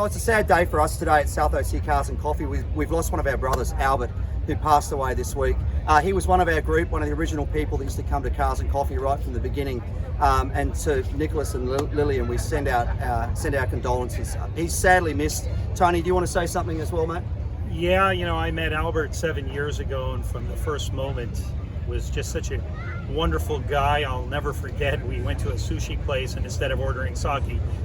know, it's a sad day for us today at South OC Cars and Coffee. We've lost one of our brothers, Albert, who passed away this week. He was one of our group, one of the original people that used to come to Cars and Coffee right from the beginning. And to Nicholas and Lillian, we send our condolences. He's sadly missed. Tony, do you want to say something as well, mate? Yeah, you know, I met Albert 7 years ago, and from the first moment was just such a wonderful guy. I'll never forget, we went to a sushi place, and instead of ordering sake,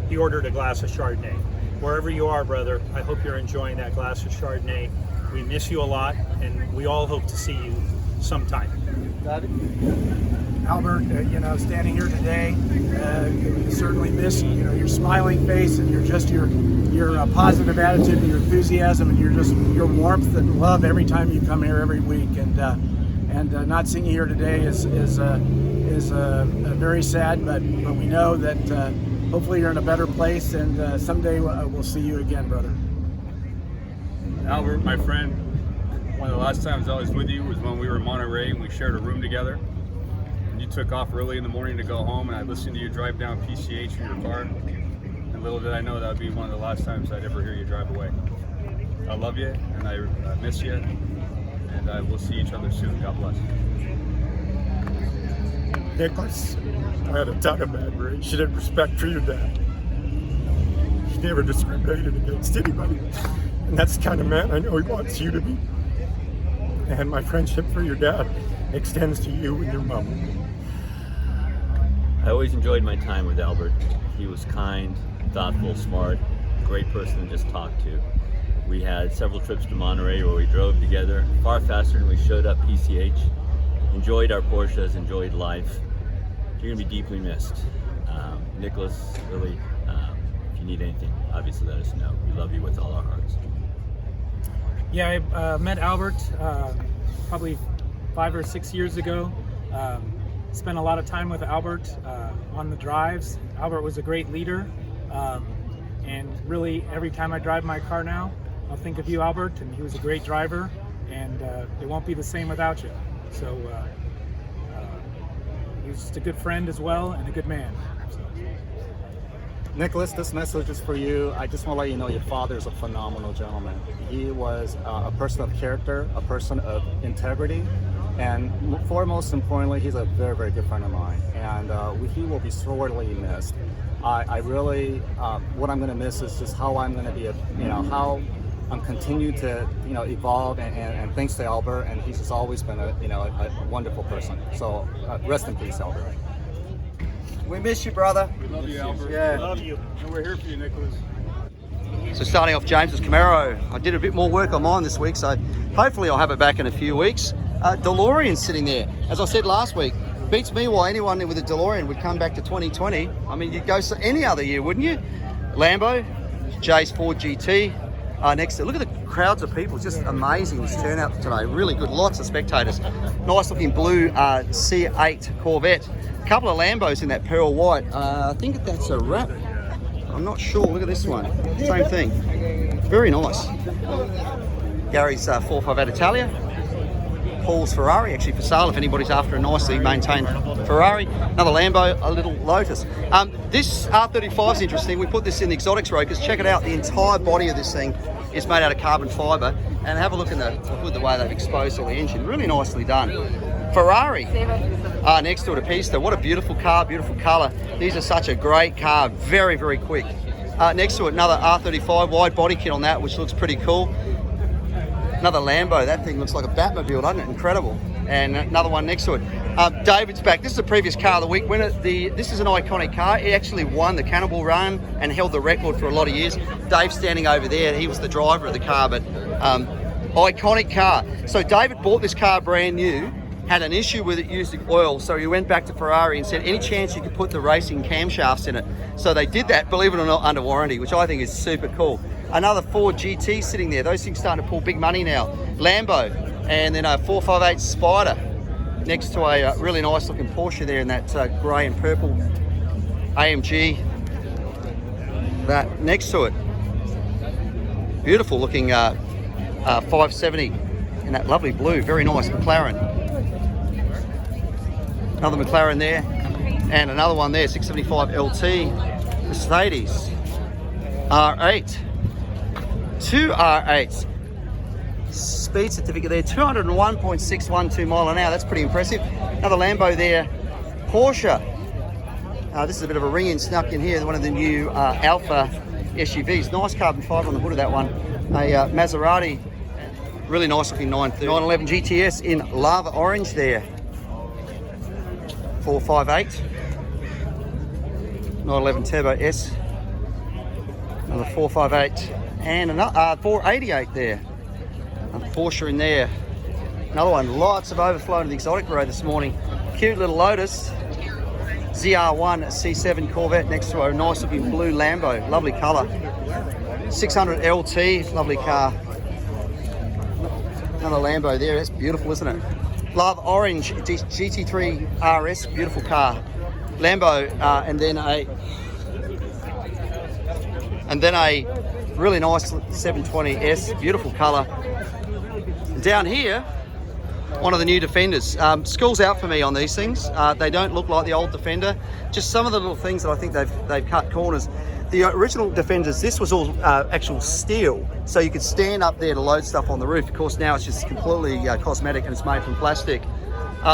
he ordered a glass of Chardonnay. Wherever you are, brother, I hope you're enjoying that glass of Chardonnay. We miss you a lot, and we all hope to see you sometime. David? Albert, you know, standing here today, you certainly miss, you know, your smiling face and your positive attitude and your enthusiasm and your warmth and love every time you come here every week. And not seeing you here today is very sad, but we know that hopefully you're in a better place, and someday we'll see you again, brother. Albert, my friend, one of the last times I was with you was when we were in Monterey and we shared a room together. And you took off early in the morning to go home, and I listened to you drive down PCH in your car. And little did I know that would be one of the last times I'd ever hear you drive away. I love you, and I miss you, and we'll see each other soon. God bless. Nicholas, I had a ton of admiration and respect for your dad. He never discriminated against anybody. And that's the kind of man I know he wants you to be. And my friendship for your dad extends to you and your mom. I always enjoyed my time with Albert. He was kind, thoughtful, smart, great person to just talk to. We had several trips to Monterey where we drove together, far faster than we showed up PCH. Enjoyed our Porsches, enjoyed life. You're gonna be deeply missed. Nicholas, really, if you need anything, obviously let us know. We love you with all our hearts. Yeah, I met Albert probably 5 or 6 years ago. Spent a lot of time with Albert on the drives. Albert was a great leader, and really every time I drive my car now, I'll think of you, Albert, and he was a great driver, and it won't be the same without you. So he was just a good friend as well, and a good man. So. Nicholas, this message is for you. I just want to let you know your father is a phenomenal gentleman. He was a person of character, a person of integrity, and foremost importantly, he's a very, very good friend of mine. And he will be sorely missed. I really, what I'm going to miss is just how I'm going to be, how I'm continue to, evolve. And thanks to Albert, and he's just always been a wonderful person. So rest in peace, Albert. We miss you, brother. We love you, Albert. Yeah. We love you. And we're here for you, Nicholas. So starting off James's Camaro, I did a bit more work on mine this week, so hopefully I'll have it back in a few weeks. DeLorean sitting there. As I said last week, beats me why anyone with a DeLorean would come back to 2020. I mean, you'd go any other year, wouldn't you? Lambo, Jay's Ford GT. Next to, look at the crowds of people, just amazing this turnout today, really good, lots of spectators. Nice looking blue C8 Corvette. A couple of Lambos in that pearl white. I think that's a wrap. I'm not sure, look at this one, same thing. Very nice. Gary's 458 Italia. Paul's Ferrari, actually for sale if anybody's after a nicely maintained Ferrari. Another Lambo, a little Lotus. This R35 is interesting. We put this in the exotics row because check it out, the entire body of this thing is made out of carbon fibre, and have a look in the way they've exposed all the engine. Really nicely done. Ferrari, next to it, a Pista. What a beautiful car, beautiful colour. These are such a great car, very, very quick. Next to it, another R35 wide body kit on that, which looks pretty cool. Another Lambo, that thing looks like a Batmobile, doesn't it? Incredible. And another one next to it. David's back. This is the previous car of the week. This is an iconic car. It actually won the Cannibal Run and held the record for a lot of years. Dave's standing over there. He was the driver of the car, but iconic car. So David bought this car brand new, had an issue with it using oil, so he went back to Ferrari and said, any chance you could put the racing camshafts in it? So they did that, believe it or not, under warranty, which I think is super cool. Another Ford GT sitting there. Those things starting to pull big money now. Lambo, and then a 458 Spider next to a really nice looking Porsche there in that grey and purple AMG. That next to it, beautiful looking 570 in that lovely blue, very nice McLaren. Another McLaren there, and another one there, 675 LT Mercedes R8. Two R8s. Speed certificate there, 201.612 mile an hour. That's pretty impressive. Another Lambo there. Porsche. This is a bit of a ring-in snuck in here. One of the new Alpha SUVs. Nice carbon fiber on the hood of that one. A Maserati. Really nice looking 911 GTS in lava orange there. 458. 911 Turbo S. Another 458 and another 488 there. A Porsche in there. Another one. Lots of overflow in the exotic row this morning. Cute little Lotus. ZR1 C7 Corvette next to a nice looking blue Lambo. Lovely colour. 600 LT. Lovely car. Another Lambo there. That's beautiful, isn't it? Love Orange GT3 RS. Beautiful car. Lambo and then a really nice 720S. Beautiful colour. Down here, one of the new Defenders. School's out for me on these things. They don't look like the old Defender. Just some of the little things that I think they've cut corners. The original Defenders, this was all actual steel, so you could stand up there to load stuff on the roof. Of course, now it's just completely cosmetic and it's made from plastic.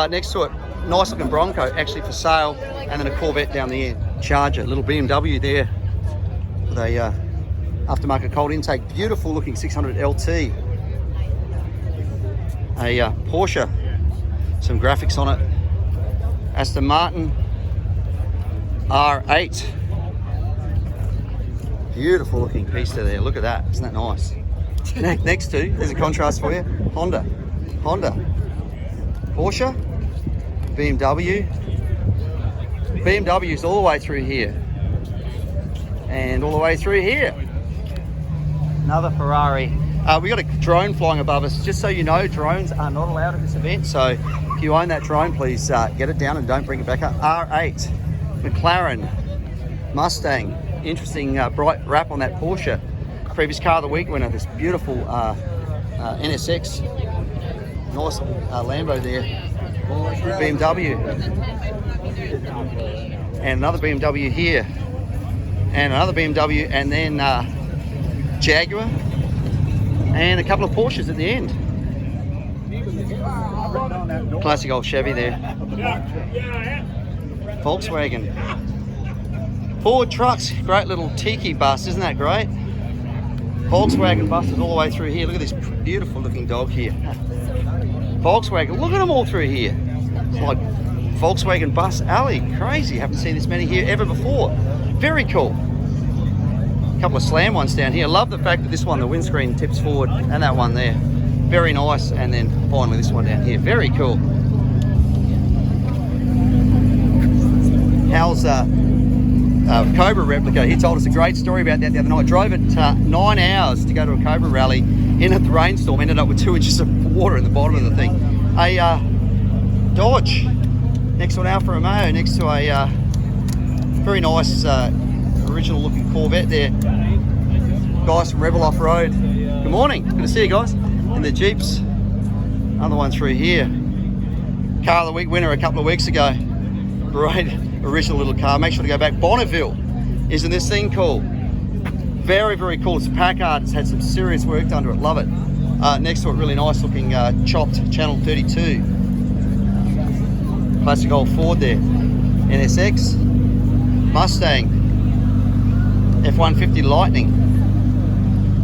Next to it, nice looking Bronco, actually for sale, and then a Corvette down the end. Charger, little BMW there with a aftermarket cold intake. Beautiful looking 600 LT. A Porsche, some graphics on it. Aston Martin R8. Beautiful looking pista there. Look at that. Isn't that nice? Next to, there's a contrast for you. Honda. Porsche. BMW. BMW's all the way through here. And all the way through here. Another Ferrari. We got a drone flying above us. Just so you know, drones are not allowed at this event. So if you own that drone, please get it down and don't bring it back up. R8. McLaren. Mustang. Interesting bright wrap on that Porsche. Previous car of the week winner, this beautiful NSX. Nice Lambo there. BMW. And another BMW here. And another BMW, and then Jaguar. And a couple of Porsches at the end. Classic old Chevy there. Volkswagen. Ford trucks, great little tiki bus, isn't that great? Volkswagen buses all the way through here. Look at this beautiful looking dog here. Volkswagen, look at them all through here. It's like Volkswagen bus alley, crazy. Haven't seen this many here ever before. Very cool. A couple of slam ones down here. Love the fact that this one, the windscreen tips forward, and that one there. Very nice. And then finally this one down here. Very cool. Hal's Cobra replica. He told us a great story about that the other night. Drove it 9 hours to go to a Cobra rally in a rainstorm. Ended up with 2 inches of water in the bottom of the thing. A Dodge. Next to an Alfa Romeo. Next to a very nice original looking Corvette there. Guys from Rebel Off-Road. Good morning. Good to see you guys. And the Jeeps. Another one through here. Car of the week winner a couple of weeks ago. Great original little car. Make sure to go back. Bonneville. Isn't this thing cool? Very, very cool. It's a Packard. It's had some serious work done to it. Love it. Next to it, really nice looking chopped Channel 32. Classic old Ford there. NSX. Mustang. F-150 Lightning.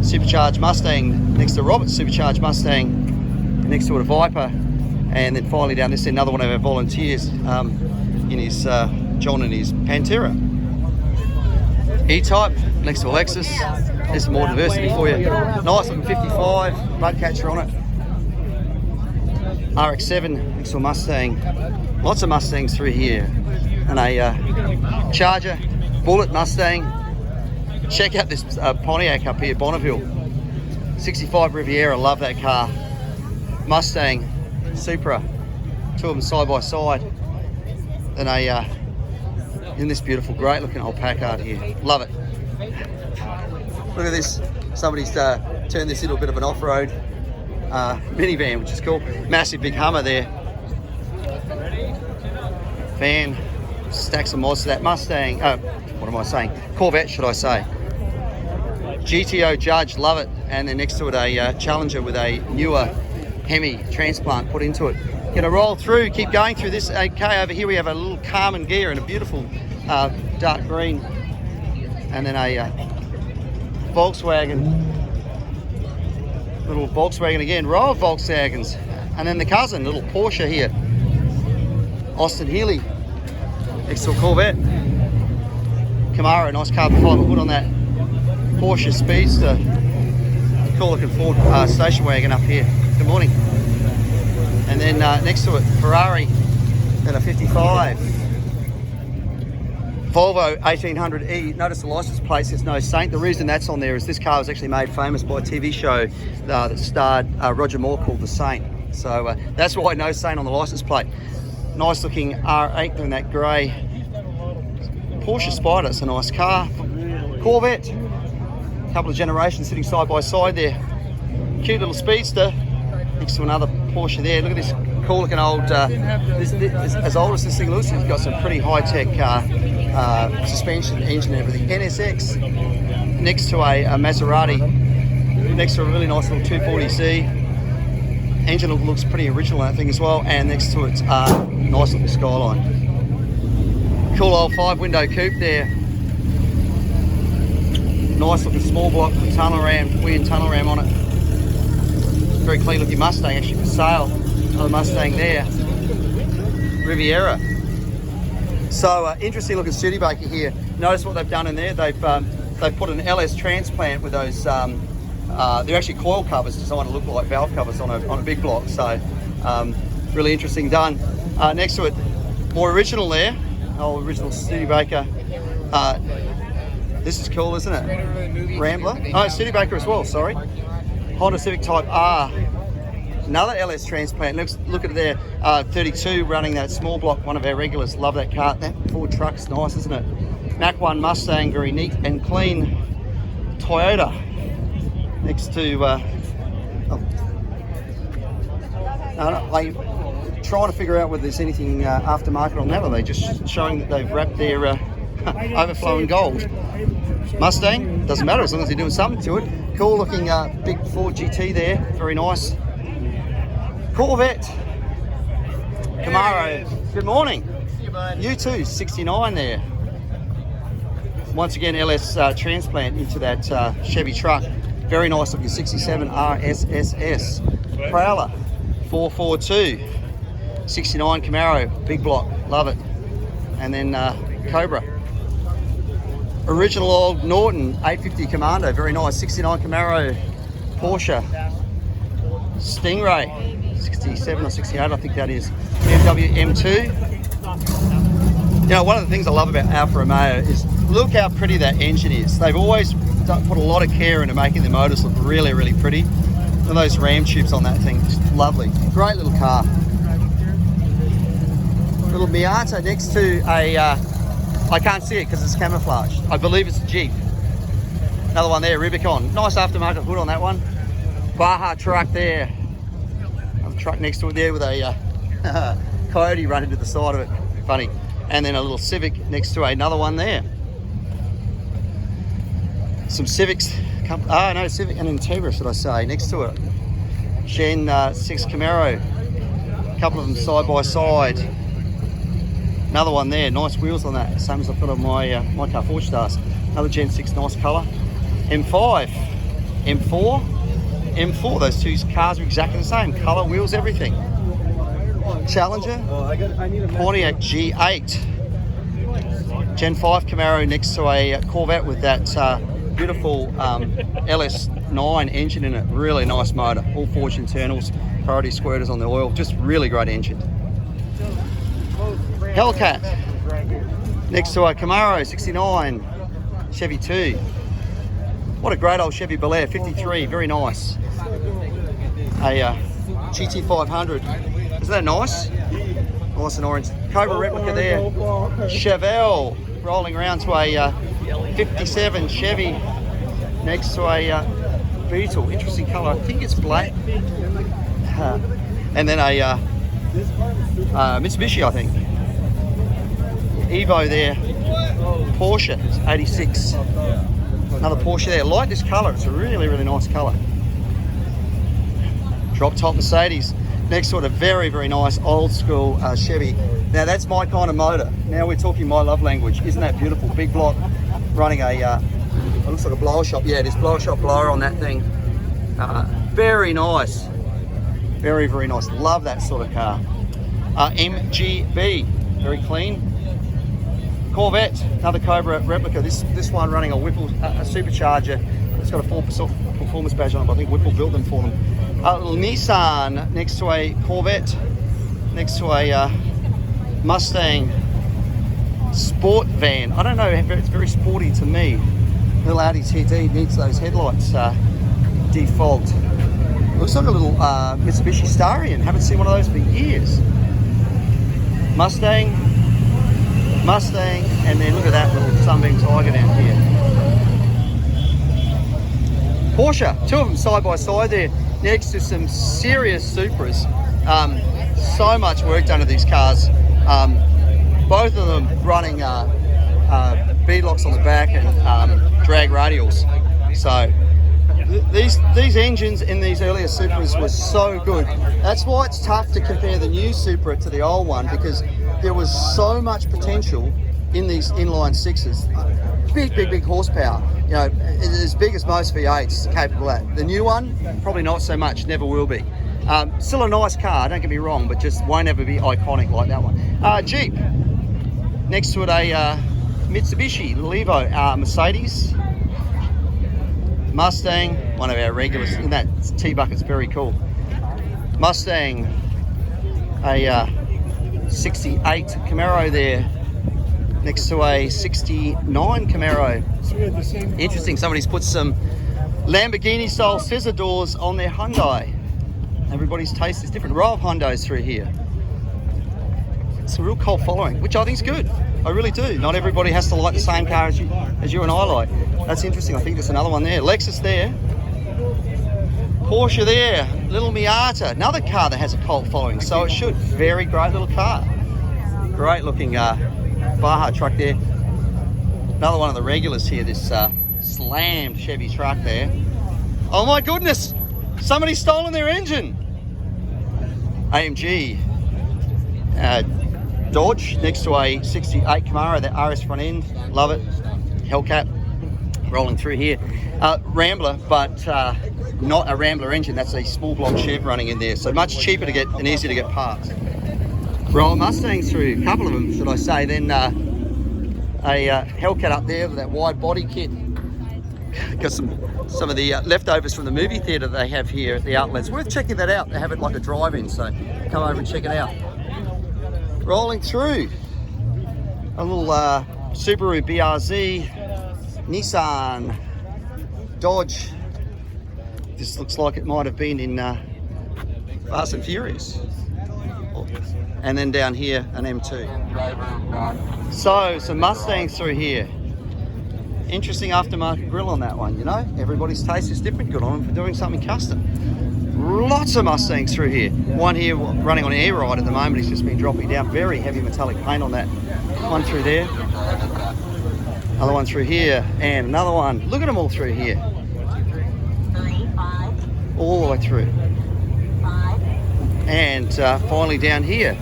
Supercharged Mustang next to Robert's Supercharged Mustang. Next to it a Viper. And then finally down this end, another one of our volunteers in his John and his Pantera. E-Type next to a Lexus. There's some more diversity for you. Nice looking 55, mud catcher on it. RX-7 next to a Mustang. Lots of Mustangs through here. And a Charger, Bullet Mustang. Check out this Pontiac up here, Bonneville. 65 Riviera, love that car. Mustang, Supra, two of them side by side. And in this beautiful, great looking old Packard here. Love it. Look at this. Somebody's turned this into a bit of an off-road minivan, which is cool. Massive big Hummer there. Van, stacks of mods to that Mustang. What am I saying? Corvette, should I say? GTO Judge, love it. And then next to it a Challenger with a newer Hemi transplant put into it. Gonna roll through, keep going through this 8K. Over here we have a little Carmen gear and a beautiful dark green. And then a Volkswagen, little Volkswagen again, row of Volkswagens. And then the cousin, little Porsche here. Austin Healey, next to a Corvette. Camaro, nice carbon fibre hood on that Porsche Speedster. Cool looking Ford station wagon up here. Good morning. And then next to it, Ferrari, and a 55. Volvo 1800E. Notice the license plate says no Saint. The reason that's on there is this car was actually made famous by a TV show that starred Roger Moore called The Saint. So that's why no Saint on the license plate. Nice looking R8 in that grey. Porsche Spider, it's a nice car. Corvette, a couple of generations sitting side by side there. Cute little Speedster next to another Porsche there. Look at this cool looking old, this, as old as this thing looks, it's got some pretty high tech suspension, engine and everything. NSX next to a Maserati, next to a really nice little 240Z. Engine looks pretty original on that thing as well, and next to it's nice looking Skyline. Cool old 5-window coupe there. Nice looking small block with tunnel ram, weird tunnel ram on it. Very clean looking Mustang actually for sale. Another Mustang there. Riviera. So interesting looking Studebaker here. Notice what they've done in there. They've put an LS transplant with those. They're actually coil covers designed to look like valve covers on a big block. So really interesting done. Next to it, more original there. Old original Studebaker. This is cool, isn't it? Rambler. Oh, Studebaker as well. Sorry. Honda Civic Type R. Another LS transplant. Look at it there. 32 running that small block. One of our regulars. Love that car. That Ford truck's nice, isn't it? Mach 1 Mustang, very neat and clean. Toyota. Next to I'm trying to figure out whether there's anything aftermarket on that, or they just showing that they've wrapped their overflowing gold. Mustang, doesn't matter as long as they're doing something to it. Cool looking big Ford GT there, very nice. Corvette, Camaro, good morning. You too, 69 there. Once again, LS transplant into that Chevy truck. Very nice looking 67 RSSS. Prowler 442. 69 Camaro, big block, love it. And then Cobra. Original old Norton 850 Commando, very nice. 69 Camaro, Porsche. Stingray, 67 or 68 I think that is. BMW M2. You know, one of the things I love about Alfa Romeo is look how pretty that engine is. They've always put a lot of care into making the motors look really, really pretty. Look at those ram tubes on that thing, just lovely. Great little car. Little Miata next to a, I can't see it because it's camouflaged. I believe it's a Jeep. Another one there, Rubicon. Nice aftermarket hood on that one. Baja truck there. Another truck next to it there with a coyote running to the side of it. Funny. And then a little Civic next to another one there. Some Civics, Civic and Integra should I say, next to it. Gen 6 Camaro. A couple of them side by side. Another one there, nice wheels on that, same as I've got on my my car, Ford Stars. Another Gen 6, nice colour. M5, M4, M4, those two cars are exactly the same, colour, wheels, everything. Challenger, Pontiac G8. Gen 5 Camaro next to a Corvette with that beautiful LS9 engine in it, really nice motor. All forged internals, priority squirters on the oil, just really great engine. Hellcat next to a Camaro 69, Chevy 2. What a great old Chevy Bel Air 53, very nice. A GT500, isn't that nice? Nice and orange. Cobra replica there. Chevelle rolling around to a 57 Chevy next to a Beetle, interesting colour. I think it's black. And then a Mitsubishi, I think. Evo there, Porsche 86. Another Porsche there. Like this colour. It's a really, really nice colour. Drop top Mercedes. Next to it, a very, very nice old school Chevy. Now that's my kind of motor. Now we're talking my love language. Isn't that beautiful? Big block, running a, it looks like a blower shop. Yeah, it is blower shop blower on that thing. Very nice. Very, very nice. Love that sort of car. MGB, very clean. Corvette, another Cobra replica. This one running a Whipple a supercharger. It's got a full performance badge on it, but I think Whipple built them for them. A little Nissan next to a Corvette, next to a Mustang sport van. I don't know, it's very sporty to me. Little Audi TT needs those headlights default. Looks like a little Mitsubishi Starion. Haven't seen one of those for years. Mustang, and then look at that little Sunbeam Tiger down here. Porsche, two of them side by side there, next to some serious Supras. So much work done to these cars. Both of them running beadlocks on the back and drag radials. So these engines in these earlier Supras were so good. That's why it's tough to compare the new Supra to the old one, because there was so much potential in these inline sixes. Big horsepower. You know, as big as most V8s capable of that. The new one, probably not so much, never will be. Still a nice car, don't get me wrong, but just won't ever be iconic like that one. Jeep, next to it a Mitsubishi Levo, Mercedes, Mustang, one of our regulars in that T-bucket's very cool. Mustang, a 68 Camaro there, next to a 69 Camaro. Interesting, somebody's put some Lamborghini style scissor doors on their Hyundai. Everybody's taste is different. Row of Hyundais through here. It's a real cult following, which I think is good. I really do. Not everybody has to like the same car as you and I like. That's interesting. I think there's another one there. Lexus there. Porsche there. Little Miata. Another car that has a cult following. So it should. Very great little car. Great looking Baja truck there. Another one of the regulars here. This slammed Chevy truck there. Oh my goodness. Somebody's stolen their engine. AMG. Dodge next to a 68 Camaro, that RS front end, love it. Hellcat rolling through here. Rambler, but not a Rambler engine, that's a small block Chev running in there, so much cheaper to get and easier to get parts. Roll Mustangs through, a couple of them should I say, then a Hellcat up there with that wide body kit. Got some of the leftovers from the movie theatre they have here at the outlets. Worth checking that out, they have it like a drive-in, so come over and check it out. Rolling through a little Subaru BRZ, Nissan, Dodge. This looks like it might have been in Fast and Furious. And then down here, an M2. So, some Mustangs through here. Interesting aftermarket grille on that one, you know? Everybody's taste is different. Good on them for doing something custom. Lots of Mustangs through here. One here running on air ride at the moment. He's just been dropping down. Very heavy metallic paint on that. One through there. Another one through here. And another one. Look at them all through here. All the way through. And finally down here.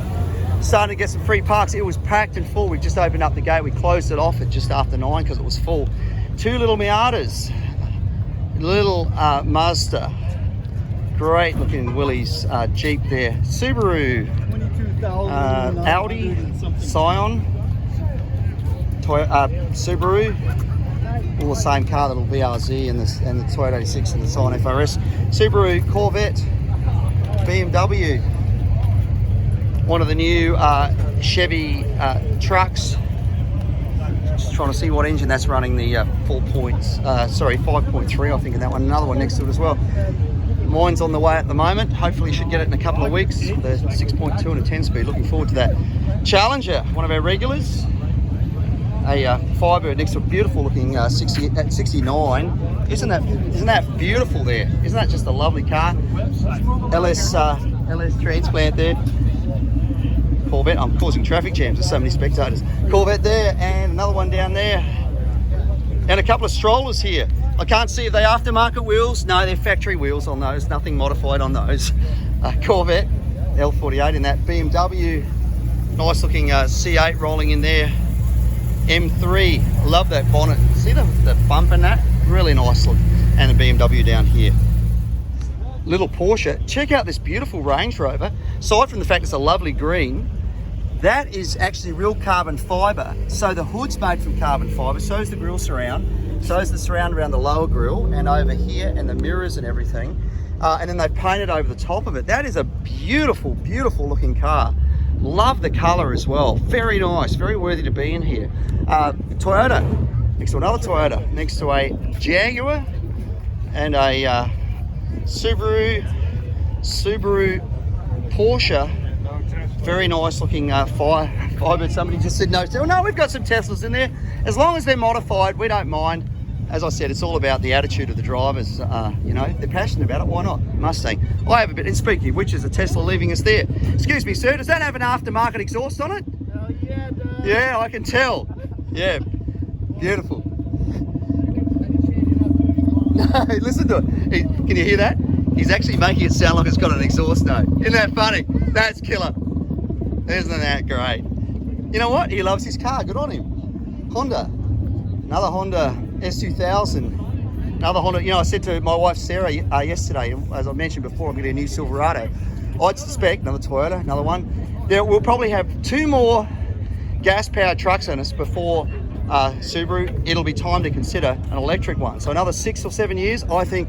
Starting to get some free parks. It was packed and full. We just opened up the gate. We closed it off at just after 9 because it was full. Two little Miatas. Little Mazda. Great looking Willys Jeep there. Subaru, Audi, Scion, Subaru, all the same car, the little BRZ and the Toyota 86 and the Scion FRS. Subaru, Corvette, BMW, one of the new Chevy trucks. Just trying to see what engine that's running, the 5.3 I think in that one. Another one next to it as well. Mine's on the way at the moment. Hopefully should get it in a couple of weeks. The 6.2 and a 10 speed. Looking forward to that. Challenger, one of our regulars. A Firebird next to a beautiful looking 69. Isn't that beautiful there? Isn't that just a lovely car? LS transplant there. Corvette. I'm causing traffic jams. There's so many spectators. Corvette there, and another one down there. And a couple of strollers here. I can't see if they're aftermarket wheels. No, they're factory wheels on those. Nothing modified on those. Corvette L48 in that BMW. Nice looking C8 rolling in there. M3. Love that bonnet. See the bump in that? Really nice look. And a BMW down here. Little Porsche. Check out this beautiful Range Rover. Aside from the fact it's a lovely green, that is actually real carbon fibre. So the hood's made from carbon fibre, so is the grille surround, so is the surround around the lower grille and over here, and the mirrors and everything. And then they've painted over the top of it. That is a beautiful, beautiful looking car. Love the colour as well. Very nice, very worthy to be in here. Toyota, next to another Toyota, next to a Jaguar and a Subaru Porsche. Very nice looking Firebird. Somebody just said no. Oh, no, we've got some Teslas in there. As long as they're modified, we don't mind. As I said, it's all about the attitude of the drivers. You know, they're passionate about it. Why not? Mustang. I have a bit. And speaking of which, is a Tesla leaving us there. Excuse me, sir. Does that have an aftermarket exhaust on it? Oh, yeah, it does. Yeah, I can tell. Yeah, beautiful. No, listen to it. Can you hear that? He's actually making it sound like it's got an exhaust note. Isn't that funny? That's killer. Isn't that great? You know what? He loves his car. Good on him. Honda. Another Honda S2000. Another Honda. You know, I said to my wife Sarah yesterday, as I mentioned before, I'm getting a new Silverado. I'd suspect another Toyota, another one. We'll probably have 2 more gas-powered trucks on us before Subaru. It'll be time to consider an electric one. So another 6 or 7 years, I think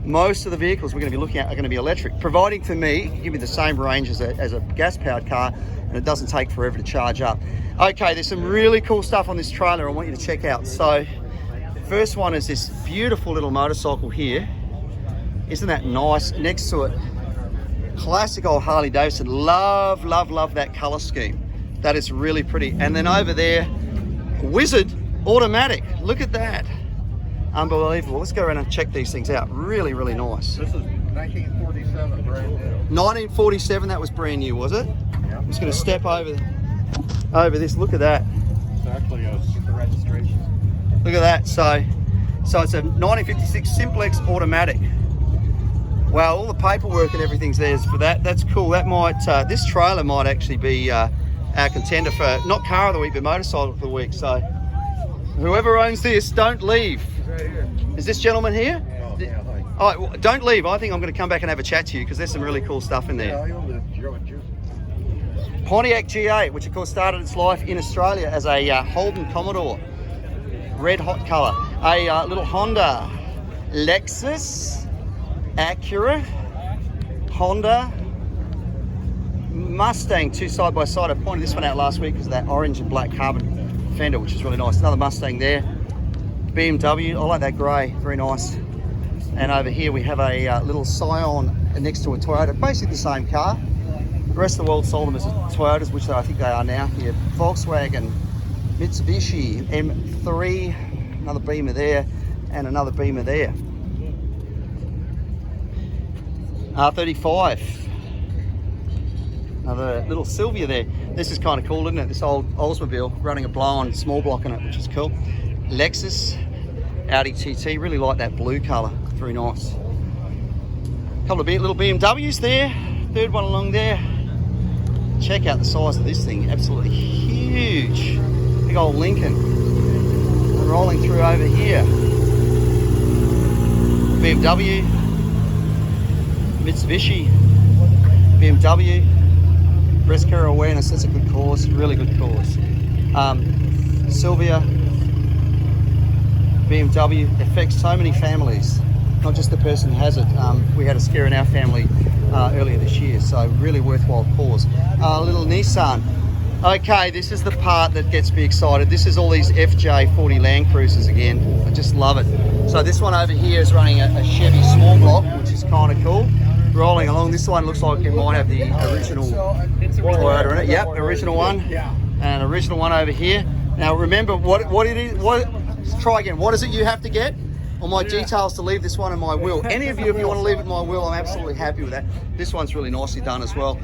most of the vehicles we're going to be looking at are going to be electric, providing for me, give me the same range as a gas-powered car, and it doesn't take forever to charge up. Okay, there's some really cool stuff on this trailer I want you to check out. So, first one is this beautiful little motorcycle here. Isn't that nice? Next to it, classic old Harley Davidson. Love, love, love that color scheme. That is really pretty. And then over there, Wizard automatic. Look at that. Unbelievable. Let's go around and check these things out. Really, really nice. This is 1947 brand new. 1947, that was brand new, was it? Yeah. I'm just going to step over this. Look at that. It's actually a super registration. Look at that. So it's a 1956 Simplex automatic. Wow, all the paperwork and everything's there for that. That's cool. That might this trailer might actually be our contender for not car of the week, but motorcycle of the week. So whoever owns this, don't leave. Right here. Is this gentleman here? Yeah, like, All right, well, don't leave. I think I'm going to come back and have a chat to you because there's some really cool stuff in there. yeah, I own the Joe and Juice. Pontiac G8, which of course started its life in Australia as a Holden Commodore, red hot colour. A little Honda, Lexus, Acura, Honda, Mustang, 2 side by side. I pointed this one out last week because of that orange and black carbon fender, which is really nice. Another Mustang there. BMW, I like that grey, very nice. And over here we have a little Scion next to a Toyota, basically the same car. The rest of the world sold them as Toyotas, which I think they are now here. Volkswagen, Mitsubishi, M3, another Beamer there, and another Beamer there. R35, another little Silvia there. This is kind of cool, isn't it? This old Oldsmobile running a blow-on small block in it, which is cool. Lexus, Audi TT, really like that blue colour, very nice. Couple of little BMWs there, third one along there. Check out the size of this thing, absolutely huge. Big old Lincoln. And rolling through over here. BMW, Mitsubishi, BMW, breast care awareness, that's a good cause, really good cause. Silvia, BMW affects so many families, not just the person who has it. We had a scare in our family earlier this year, so really worthwhile cause. Little Nissan. Okay, this is the part that gets me excited. This is all these FJ40 Land Cruisers again. I just love it. So this one over here is running a Chevy small block, which is kind of cool. Rolling along, this one looks like it might have the original Toyota in it. Yep, original one. Yeah. And original one over here. Now remember what it is. Let's try again. What is it you have to get? On my details to leave this one in my will. Any of you, if you want to leave it in my will, I'm absolutely happy with that. This one's really nicely done as well.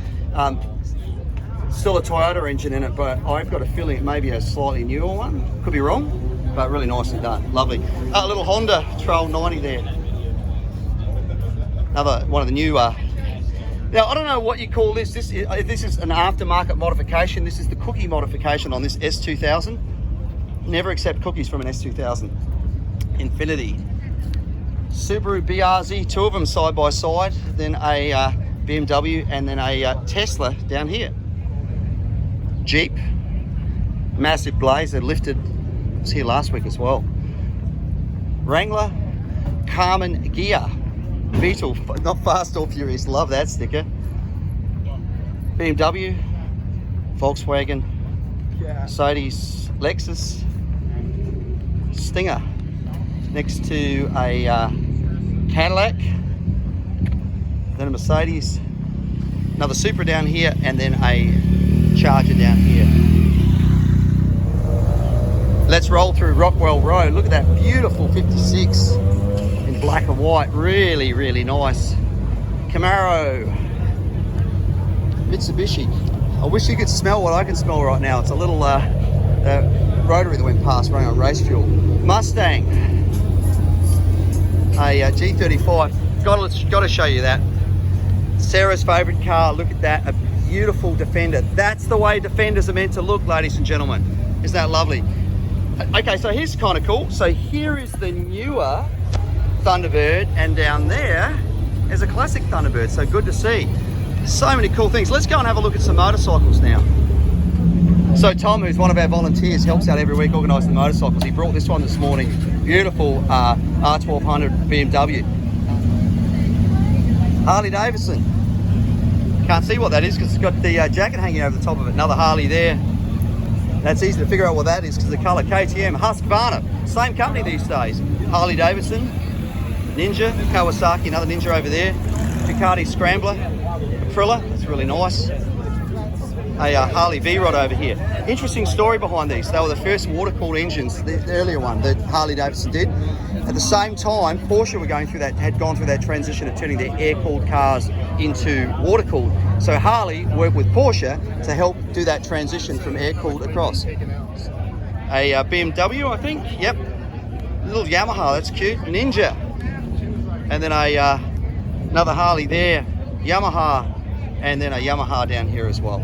Still a Toyota engine in it, but I've got a feeling it may be a slightly newer one. Could be wrong. but really nicely done. Lovely. A little Honda Trail 90 there. Another one of the new. Now I don't know what you call this. This is an aftermarket modification. This is the cookie modification on this S2000. Never accept cookies from an S2000. Infinity. Subaru BRZ, two of them side by side, then a BMW, and then a Tesla down here. Jeep, massive Blazer, lifted, was here last week as well. Wrangler, Carmen Ghia, Beetle, not Fast or Furious, love that sticker. BMW, Volkswagen, Mercedes, Lexus, Stinger, next to a Cadillac, then a Mercedes, another Supra down here, and then a Charger down here. Let's roll through Rockwell Road. Look at that beautiful 56 in black and white. Really, really nice. Camaro, Mitsubishi. I wish you could smell what I can smell right now. It's a little rotary that went past running on race fuel. Mustang, a G35. Got to show you that. Sarah's favorite car. Look at that, a beautiful Defender. That's the way Defenders are meant to look, ladies and gentlemen. Isn't that lovely? Okay, so here's kind of cool. So here is the newer Thunderbird, and down there is a classic Thunderbird. So good to see. So many cool things. Let's go and have a look at some motorcycles now. So Tom, who's one of our volunteers, helps out every week organising the motorcycles. He brought this one this morning. Beautiful R1200 BMW. Harley Davidson. Can't see what that is because it's got the jacket hanging over the top of it. Another Harley there. That's easy to figure out what that is because the colour. KTM, Husqvarna, same company these days. Harley Davidson, Ninja, Kawasaki, another Ninja over there. Ducati Scrambler, Aprilia, that's really nice. A Harley V-Rod over here. Interesting story behind these. They were the first water-cooled engines, the earlier one that Harley Davidson did. At the same time, Porsche had gone through that transition of turning their air-cooled cars into water-cooled. So Harley worked with Porsche to help do that transition from air-cooled across. A BMW, I think. Yep. A little Yamaha, that's cute. Ninja. And then another Harley there. Yamaha. And then a Yamaha down here as well.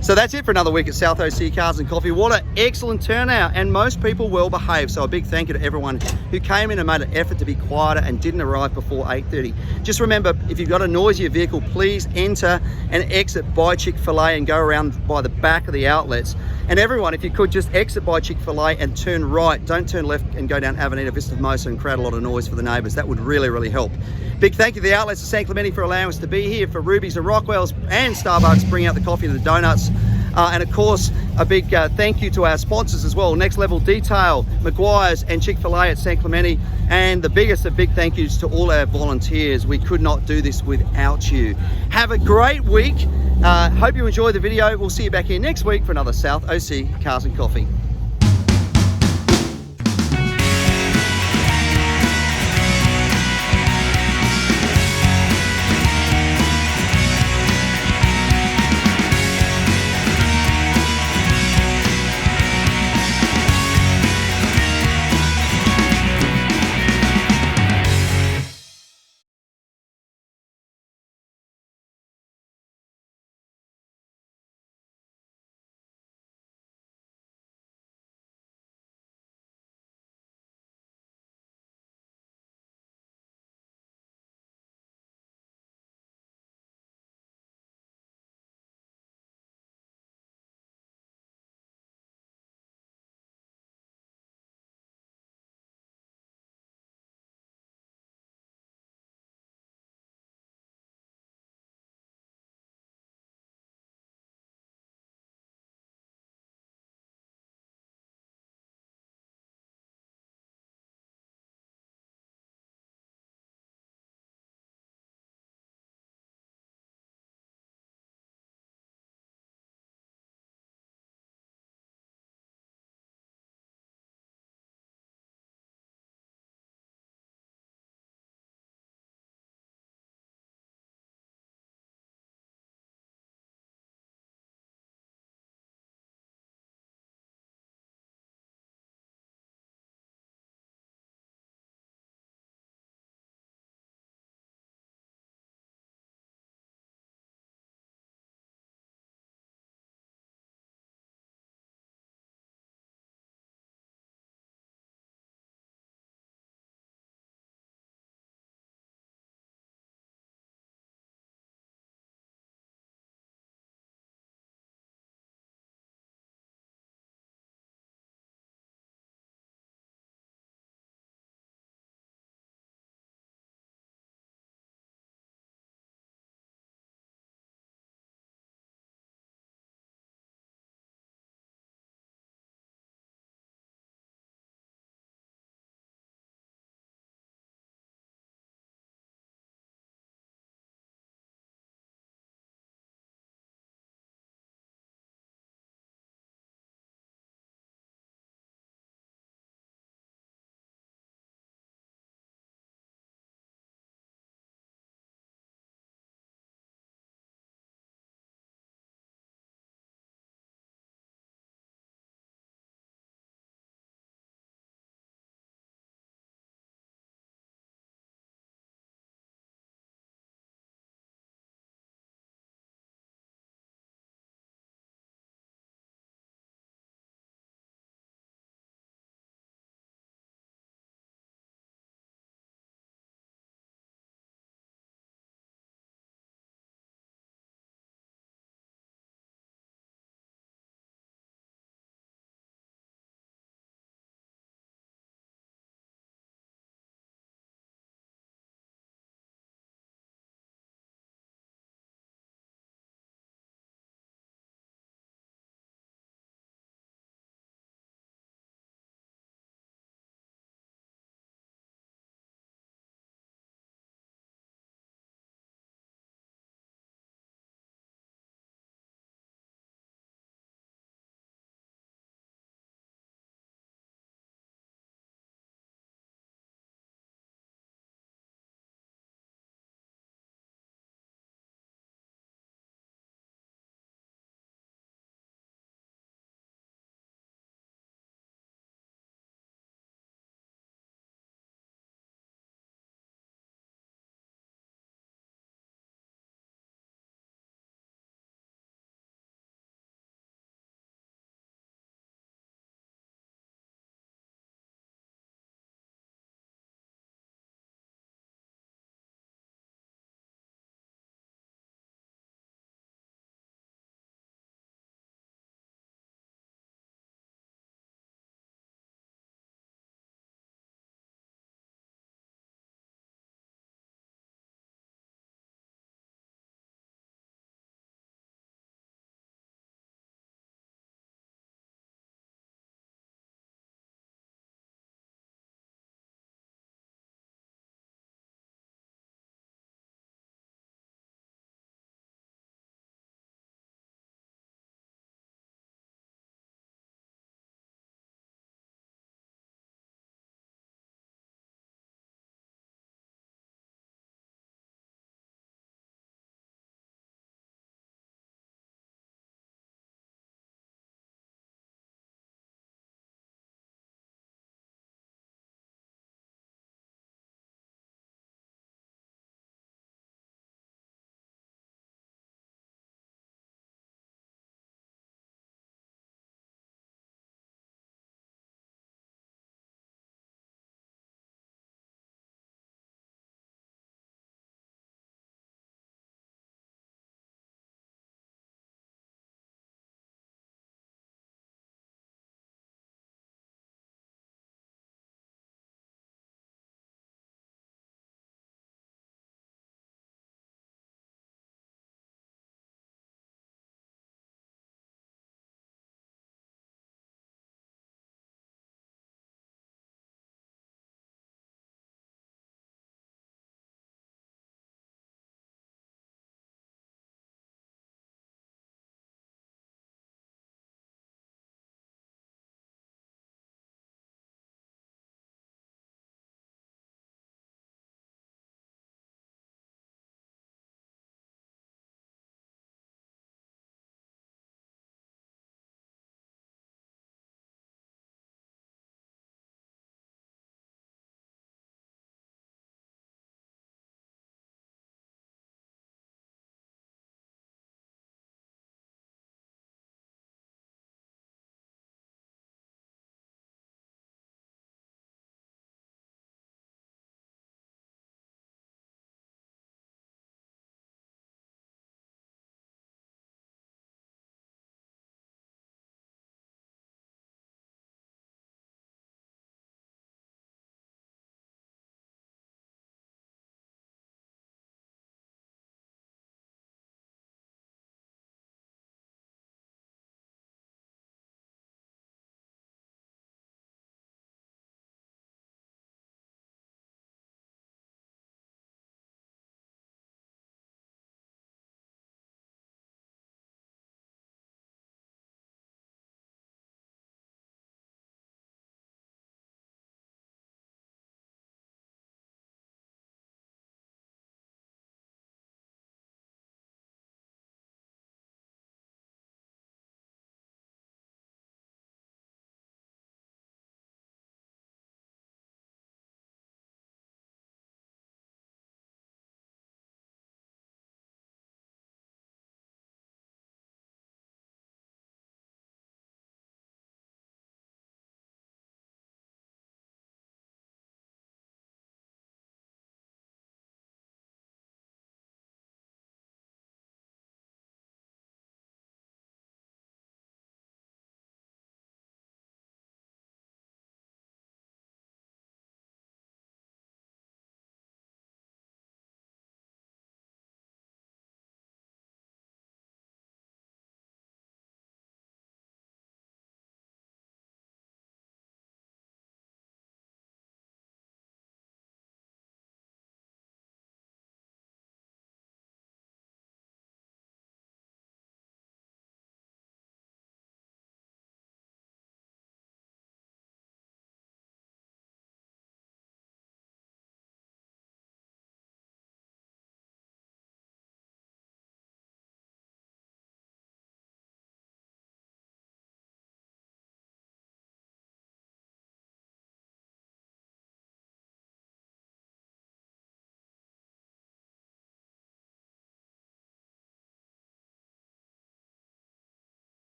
So that's it for another week at South OC Cars and Coffee. What an excellent turnout, and most people well behaved. So a big thank you to everyone who came in and made an effort to be quieter and didn't arrive before 8:30. Just remember, if you've got a noisier vehicle, please enter and exit by Chick-fil-A and go around by the back of the outlets. And everyone, if you could just exit by Chick-fil-A and turn right. Don't turn left and go down Avenida Vista Hermosa and create a lot of noise for the neighbours. That would really, really help. Big thank you to the outlets of San Clemente for allowing us to be here, for Ruby's and Rockwell's and Starbucks bringing out the coffee and the donuts. And of course, a big thank you to our sponsors as well, Next Level Detail, Maguire's and Chick-fil-A at San Clemente. And the biggest of big thank yous to all our volunteers. We could not do this without you. Have a great week. Hope you enjoyed the video. We'll see you back here next week for another South OC Cars and Coffee.